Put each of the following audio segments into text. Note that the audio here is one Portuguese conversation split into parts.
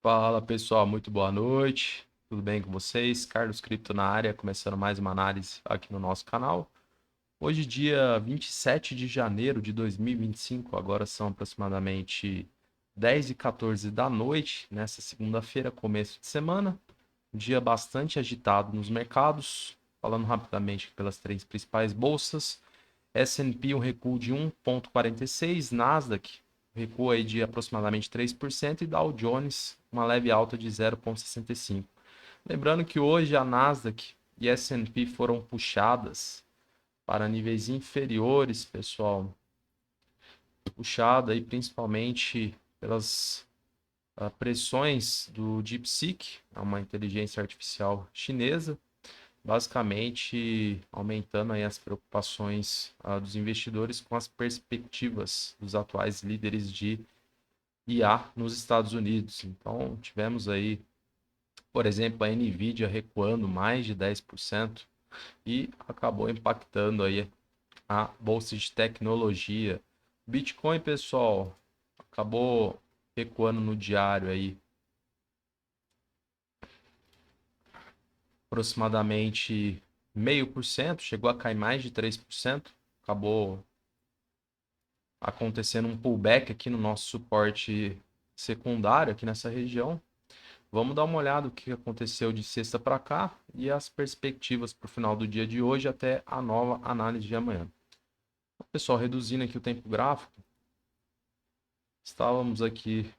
Fala pessoal, muito boa noite. Tudo bem com vocês? Carlos Cripto na área, começando mais uma análise aqui no nosso canal. Hoje, dia 27 de janeiro de 2025, agora são aproximadamente 10h14 da noite, nessa segunda-feira, começo de semana. Um dia bastante agitado nos mercados. Falando rapidamente pelas três principais bolsas. S&P um recuo de 1,46, Nasdaq recuo aí de aproximadamente 3% e Dow Jones uma leve alta de 0,65. Lembrando que hoje a Nasdaq e S&P foram puxadas para níveis inferiores, pessoal. Puxada aí principalmente pelas pressões do DeepSeek, uma inteligência artificial chinesa, basicamente aumentando aí as preocupações dos investidores com as perspectivas dos atuais líderes de IA nos Estados Unidos. Então, tivemos aí, por exemplo, a Nvidia recuando mais de 10% e acabou impactando aí a bolsa de tecnologia. Bitcoin, pessoal, acabou recuando no diário aí aproximadamente 0,5%, chegou a cair mais de 3%, acabou acontecendo um pullback aqui no nosso suporte secundário aqui nessa região. Vamos dar uma olhada no que aconteceu de sexta para cá e as perspectivas para o final do dia de hoje até a nova análise de amanhã. Pessoal, reduzindo aqui o tempo gráfico, estávamos aqui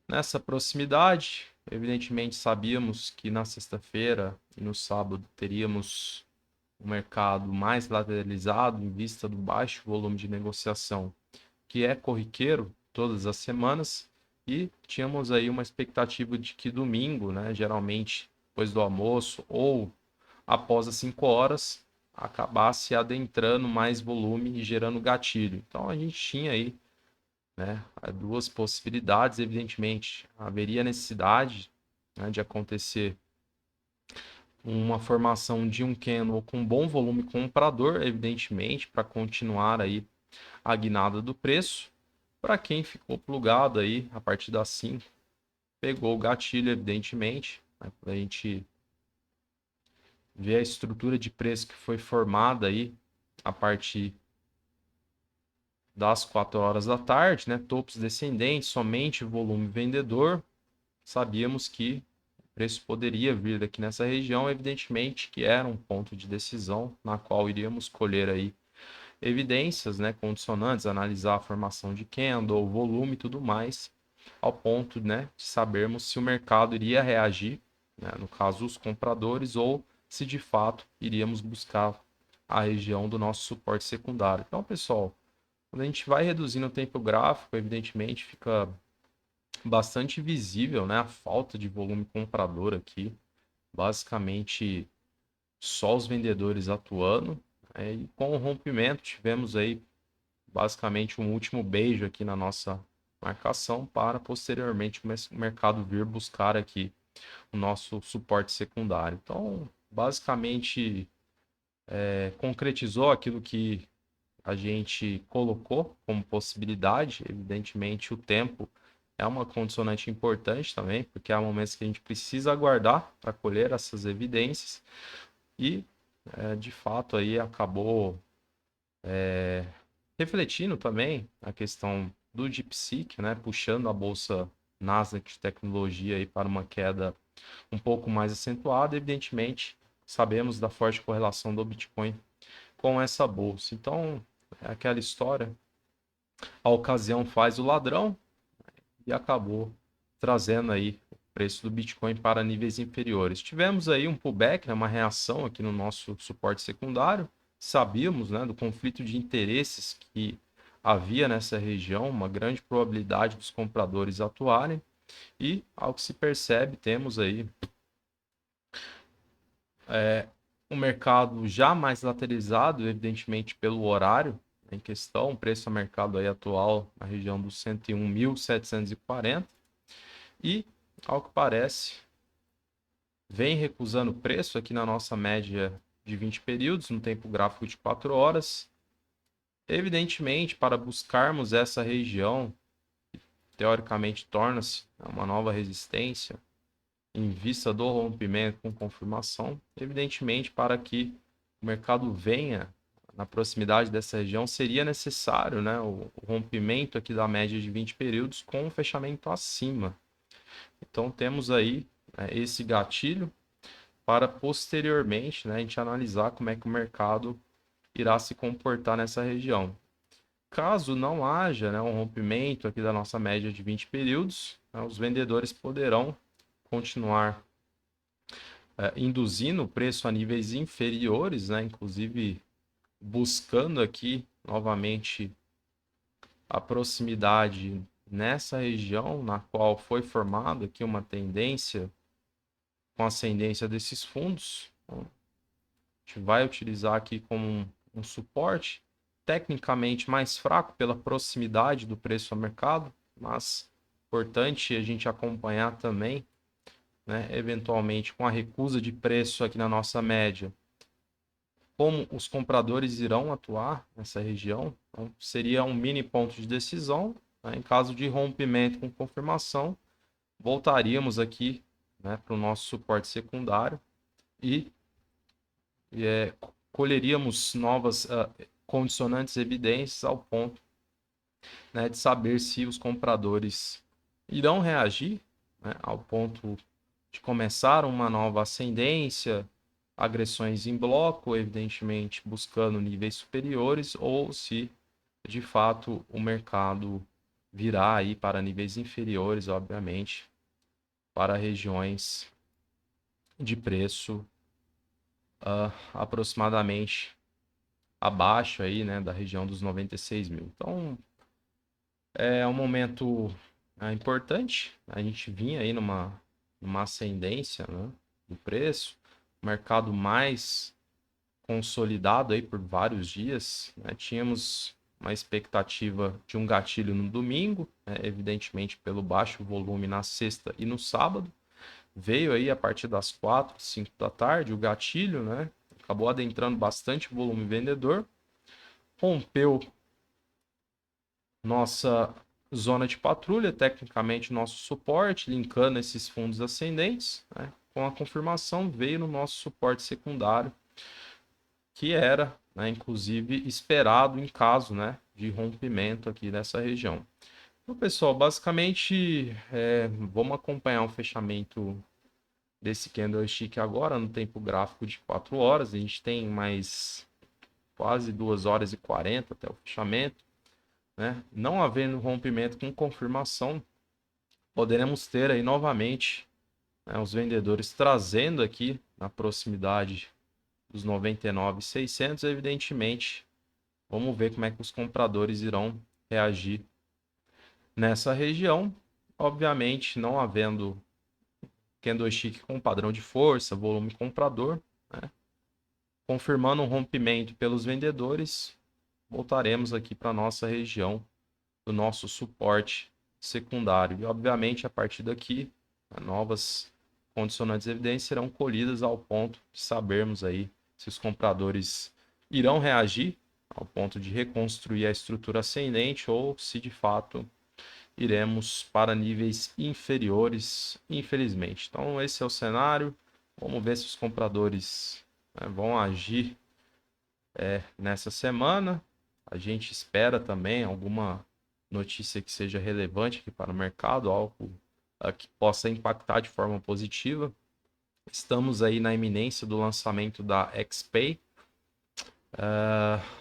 nessa proximidade. Evidentemente, sabíamos que na sexta-feira e no sábado teríamos um mercado mais lateralizado em vista do baixo volume de negociação, que é corriqueiro todas as semanas, e tínhamos aí uma expectativa de que domingo, né, geralmente depois do almoço ou após as 5 horas, acabasse adentrando mais volume e gerando gatilho. Então a gente tinha aí, né, duas possibilidades. Evidentemente, haveria necessidade, né, de acontecer uma formação de um candle com bom volume comprador, evidentemente, para continuar aí a guinada do preço. Para quem ficou plugado aí a partir das 5, pegou o gatilho, evidentemente, né, a gente ver a estrutura de preço que foi formada aí a partir das 4 horas da tarde, né? Topos descendentes, somente volume vendedor. Sabíamos que o preço poderia vir daqui nessa região, evidentemente que era um ponto de decisão na qual iríamos colher aí evidências, né, condicionantes, analisar a formação de candle, volume e tudo mais, ao ponto, né, de sabermos se o mercado iria reagir, né, no caso os compradores, ou se de fato iríamos buscar a região do nosso suporte secundário. Então, pessoal, quando a gente vai reduzindo o tempo gráfico, evidentemente fica bastante visível, né, a falta de volume comprador aqui. Basicamente, só os vendedores atuando. E com o rompimento, tivemos aí basicamente um último beijo aqui na nossa marcação para posteriormente o mercado vir buscar aqui o nosso suporte secundário. Então, basicamente, concretizou aquilo que a gente colocou como possibilidade. Evidentemente, o tempo é uma condicionante importante também, porque há momentos que a gente precisa aguardar para colher essas evidências e, de fato, aí acabou refletindo também a questão do DeepSeek, né, puxando a bolsa Nasdaq de tecnologia aí para uma queda um pouco mais acentuada. Evidentemente, sabemos da forte correlação do Bitcoin com essa bolsa. Então, é aquela história, a ocasião faz o ladrão e acabou trazendo aí o preço do Bitcoin para níveis inferiores. Tivemos aí um pullback, né, uma reação aqui no nosso suporte secundário. Sabíamos, né, do conflito de interesses que havia nessa região, uma grande probabilidade dos compradores atuarem e, ao que se percebe, temos aí um mercado já mais lateralizado, evidentemente pelo horário em questão, o preço a mercado aí atual na região dos 101.740 e, ao que parece, vem recusando preço aqui na nossa média de 20 períodos, no tempo gráfico de 4 horas. Evidentemente, para buscarmos essa região teoricamente torna-se uma nova resistência em vista do rompimento com confirmação. Evidentemente, para que o mercado venha na proximidade dessa região, seria necessário, né, o rompimento aqui da média de 20 períodos com um fechamento acima. Então temos aí, né, esse gatilho para posteriormente, né, a gente analisar como é que o mercado irá se comportar nessa região. Caso não haja, né, um rompimento aqui da nossa média de 20 períodos, né, os vendedores poderão continuar induzindo o preço a níveis inferiores, né, inclusive buscando aqui novamente a proximidade nessa região na qual foi formada aqui uma tendência com ascendência desses fundos. Então, a gente vai utilizar aqui como um suporte tecnicamente mais fraco pela proximidade do preço ao mercado, mas importante a gente acompanhar também, né, eventualmente com a recusa de preço aqui na nossa média, como os compradores irão atuar nessa região. Então, seria um mini ponto de decisão, né? Em caso de rompimento com confirmação, voltaríamos aqui, né, para o nosso suporte secundário e colheríamos novas condicionantes evidências ao ponto, né, de saber se os compradores irão reagir, né, ao ponto de começar uma nova ascendência, agressões em bloco, evidentemente buscando níveis superiores, ou se de fato o mercado virá aí para níveis inferiores, obviamente, para regiões de preço aproximadamente abaixo aí, né, da região dos 96 mil. Então é um momento importante. A gente vinha aí numa ascendência, né, do preço, o mercado mais consolidado aí por vários dias, né? Tínhamos uma expectativa de um gatilho no domingo, né? Evidentemente pelo baixo volume na sexta e no sábado. Veio aí a partir das 4, 5 da tarde o gatilho, né? Acabou adentrando bastante volume vendedor, rompeu nossa zona de patrulha, tecnicamente nosso suporte, linkando esses fundos ascendentes, né? Com a confirmação veio no nosso suporte secundário, que era, né, inclusive esperado em caso, né, de rompimento aqui nessa região. Então, pessoal, basicamente vamos acompanhar o fechamento desse candlestick agora no tempo gráfico de 4 horas. A gente tem mais quase 2 horas e 40 até o fechamento, né? Não havendo rompimento com confirmação, poderemos ter aí novamente, né, os vendedores trazendo aqui na proximidade dos 99.600, evidentemente. Vamos ver como é que os compradores irão reagir nessa região. Obviamente, não havendo candlestick com padrão de força, volume comprador, né? Confirmando um rompimento pelos vendedores, voltaremos aqui para a nossa região do nosso suporte secundário. E, obviamente, a partir daqui, novas condicionantes de evidência serão colhidas ao ponto de sabermos aí se os compradores irão reagir ao ponto de reconstruir a estrutura ascendente ou se de fato iremos para níveis inferiores, infelizmente. Então esse é o cenário. Vamos ver se os compradores, né, vão agir nessa semana. A gente espera também alguma notícia que seja relevante aqui para o mercado, algo que possa impactar de forma positiva. Estamos aí na iminência do lançamento da XPay,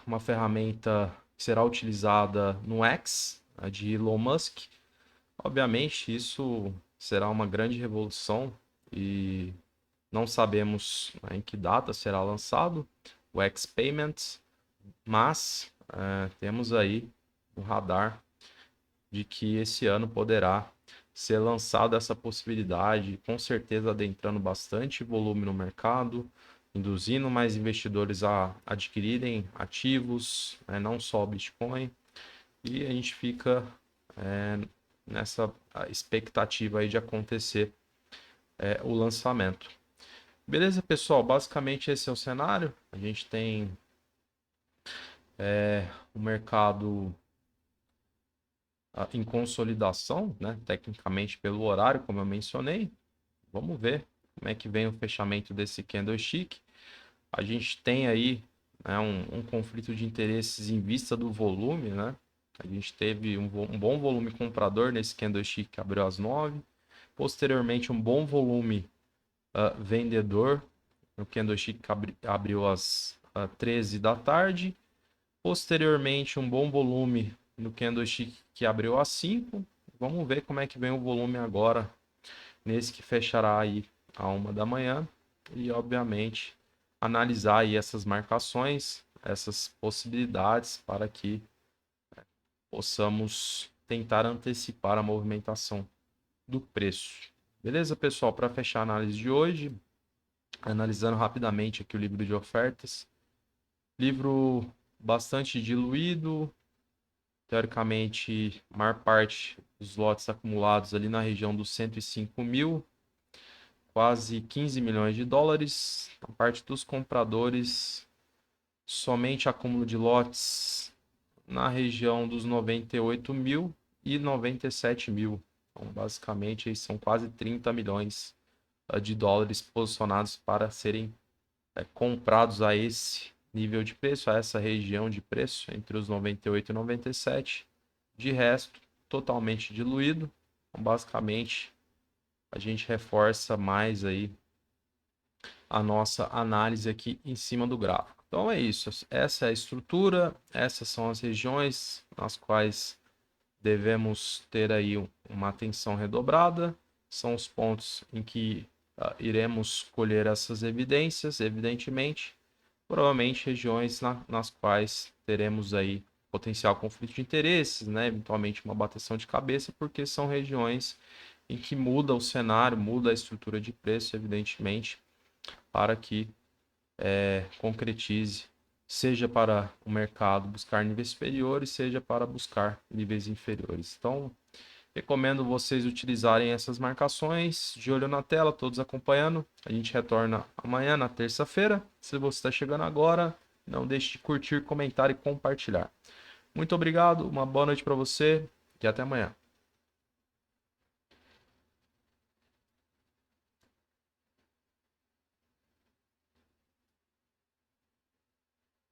uma ferramenta que será utilizada no X, de Elon Musk. Obviamente, isso será uma grande revolução e não sabemos, né, em que data será lançado o X-Payment, mas temos aí no radar de que esse ano poderá ser lançada essa possibilidade, com certeza adentrando bastante volume no mercado, induzindo mais investidores a adquirirem ativos, né, não só o Bitcoin, e a gente fica nessa expectativa aí de acontecer o lançamento. Beleza, pessoal? Basicamente esse é o cenário. A gente tem o mercado em consolidação, né? Tecnicamente pelo horário, como eu mencionei. Vamos ver como é que vem o fechamento desse candlestick. A gente tem aí, né, um conflito de interesses em vista do volume, né? A gente teve um bom volume comprador nesse candlestick que abriu às 9. Posteriormente, um bom volume vendedor no candlestick que abriu às 13 da tarde. Posteriormente, um bom volume no candlestick que abriu às 5. Vamos ver como é que vem o volume agora nesse que fechará aí à 1 da manhã. E, obviamente, analisar aí essas marcações, essas possibilidades para que possamos tentar antecipar a movimentação do preço. Beleza, pessoal? Para fechar a análise de hoje, analisando rapidamente aqui o livro de ofertas. Livro bastante diluído, teoricamente, a maior parte dos lotes acumulados ali na região dos 105 mil, quase 15 milhões de dólares. A parte dos compradores, somente acúmulo de lotes na região dos 98 mil e 97 mil. Então, basicamente, aí são quase 30 milhões de dólares posicionados para serem comprados a esse nível de preço, a essa região de preço, entre os 98 e 97. De resto, totalmente diluído. Então, basicamente, a gente reforça mais aí a nossa análise aqui em cima do gráfico. Então é isso, essa é a estrutura, essas são as regiões nas quais devemos ter aí uma atenção redobrada, são os pontos em que iremos colher essas evidências, evidentemente, provavelmente regiões nas quais teremos aí potencial conflito de interesses, né? Eventualmente uma bateção de cabeça, porque são regiões em que muda o cenário, muda a estrutura de preço, evidentemente, para que concretize, seja para o mercado buscar níveis superiores, seja para buscar níveis inferiores. Então, recomendo vocês utilizarem essas marcações, de olho na tela, todos acompanhando. A gente retorna amanhã, na terça-feira. Se você está chegando agora, não deixe de curtir, comentar e compartilhar. Muito obrigado, uma boa noite para você e até amanhã.